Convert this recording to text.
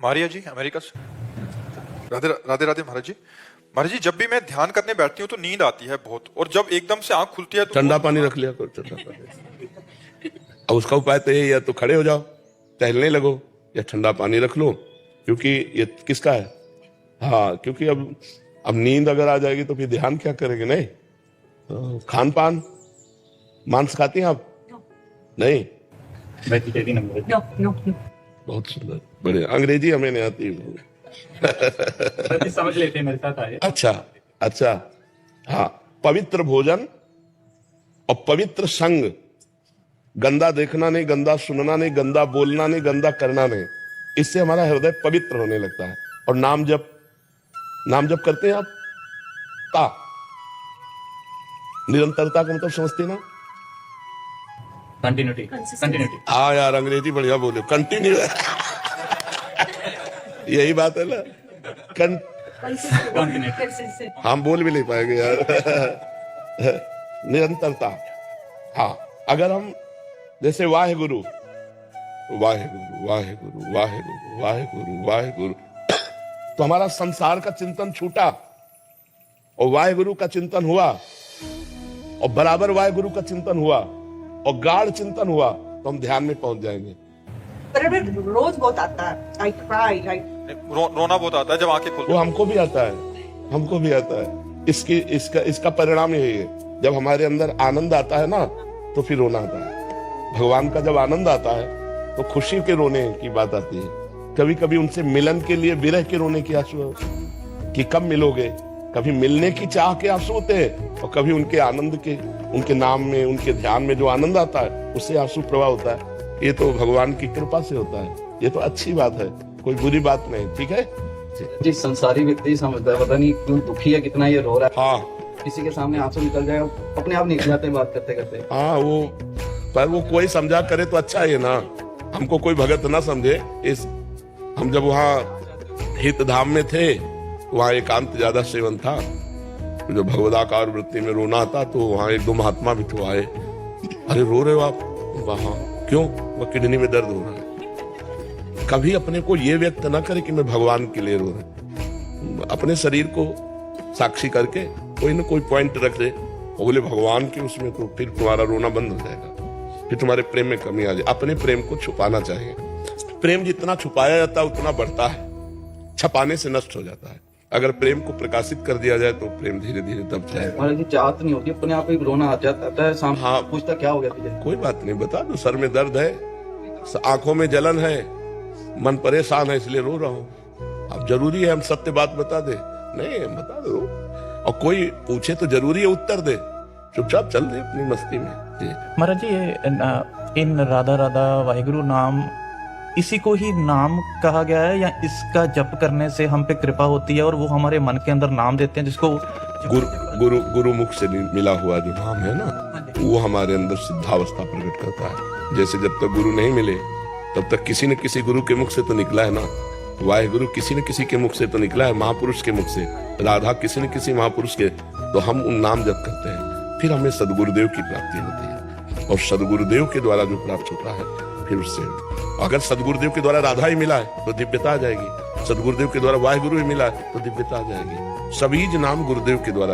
मारिया जी America से। राधे राधे राधे महाराज जी। महाराज जी, जब भी मैं ध्यान करने बैठती हूँ तो नींद आती है बहुत, और जब एकदम से आंख खुलती है तो ठंडा पानी रख लिया करो, ठंडा पानी। अब उसका उपाय तो यही, या तो खड़े हो जाओ टहलने लगो, या ठंडा पानी रख लो, क्योंकि ये किसका है। हाँ, क्योंकि अब नींद अगर आ जाएगी तो फिर ध्यान क्या करेंगे। नहीं, तो खान पान, मांस खाती हैं आप? नहीं, बहुत सुंदर, बढ़िया। अंग्रेजी हमें नहीं आती। समझ लेते हैं, मेरे साथ आए। अच्छा अच्छा, हाँ। पवित्र भोजन और पवित्र संग, गंदा देखना नहीं, गंदा सुनना नहीं, गंदा बोलना नहीं, गंदा करना नहीं, इससे हमारा हृदय पवित्र होने लगता है। और नाम जप करते हैं आप, ता, निरंतरता का मतलब समझते ना? कंटिन्यूटी। हाँ यार, अंग्रेजी बढ़िया बोले, कंटिन्यू। यही बात है ना, हम बोल भी नहीं पाएंगे यार। निरंतरता। हाँ, अगर हम जैसे वाहेगुरु वाहेगुरु वाहेगुरु वाहेगुरु वाहेगुरु वाहेगुरु, तो हमारा संसार का चिंतन छूटा और वाहेगुरु का चिंतन हुआ, और बराबर वाहेगुरु का चिंतन हुआ और गाढ़ चिंतन हुआ, तो हम ध्यान में पहुंच जाएंगे। रोज बहुत आता है, I cry, right? रोना बहुत आता है जब आंखें खुलती वो हमको भी आता है, हमको भी आता है। इसका परिणाम यही है, जब हमारे अंदर आनंद आता है ना, तो फिर रोना आता है। भगवान का जब आनंद आता है तो खुशी के रोने की बात आती है। कभी कभी उनसे मिलन के लिए विरह के रोने की आंसू, कि कब मिलोगे। कभी मिलने की चाह के आंसू होते हैं, और कभी उनके आनंद के, उनके नाम में, उनके ध्यान में जो आनंद आता है, उससे आंसू प्रवाह होता है। ये तो भगवान की कृपा से होता है, ये तो अच्छी बात है, कोई बुरी बात नहीं। ठीक है जी, संसारी व्यक्ति समझता है, पता नहीं क्यों दुखी है, कितना ये रो रहा है। हाँ, किसी के सामने आंसू निकल जाए, अपने आप निकल जाते हैं बात करते करते। हाँ, वो कोई समझा करे तो अच्छा है ना, हमको कोई भगत ना समझे। हम जब वहाँ हित धाम में थे, वहाँ एकांत ज्यादा सेवन था, जो भगवदाकार वृत्ति में रोना आता, तो वहाँ एक दो महात्मा भी तो आए। अरे रो रहे हो आप? वहाँ क्यों? वो किडनी में दर्द हो रहा है। कभी अपने को ये व्यक्त ना करे कि मैं भगवान के लिए रो रहा। अपने शरीर को साक्षी करके कोई ना कोई पॉइंट रख दे, बोले भगवान के उसमें, तो फिर तुम्हारा रोना बंद हो जाएगा, फिर तुम्हारे प्रेम में कमी आ जाए। अपने प्रेम को छुपाना चाहिए। प्रेम जितना छुपाया जाता है उतना बढ़ता है, छपाने से नष्ट हो जाता है। अगर प्रेम को प्रकाशित कर दिया जाए तो प्रेम धीरे धीरे दब जाएगा। महाराज जी, चाहत नहीं होती, अपने आप ही रोना आ जाता है। सामने हाँ, पूछता क्या हो गया तुझे? कोई बात नहीं, बता दो सर में दर्द है, आंखों में जलन है, मन परेशान है, इसलिए रो रहा हूँ। अब जरूरी है हम सत्य बात बता दे? नहीं, बता दो। और कोई पूछे तो जरूरी है उत्तर दे, चुपचाप चल दे अपनी मस्ती में। जी महाराज जी, ये इन राधा राधा वाहिगुरु नाम, इसी को ही नाम कहा गया है, या इसका जप करने से हम पे कृपा होती है और वो हमारे मन के अंदर नाम देते हैं, जिसको गुरु मुख से मिला हुआ जो नाम है ना, वो हमारे अंदर सिद्धावस्था प्रकट करता है। जैसे जब तक गुरु नहीं मिले तब तक किसी न किसी गुरु के मुख से तो निकला है ना, वाहेगुरु किसी न किसी के मुख से तो निकला है, महापुरुष के मुख से, राधा किसी न किसी महापुरुष के, तो हम उन नाम जप करते हैं, फिर हमें सदगुरुदेव की प्राप्ति होती है। और सदगुरुदेव के द्वारा जो प्राप्त होता है, फिर उससे, अगर सदगुरुदेव के द्वारा राधा ही मिला है तो दिव्यता आ जाएगी, सदगुरुदेव के द्वारा वाहेगुरु ही मिला है तो दिव्यता आ जाएगी। सभी नाम गुरुदेव के द्वारा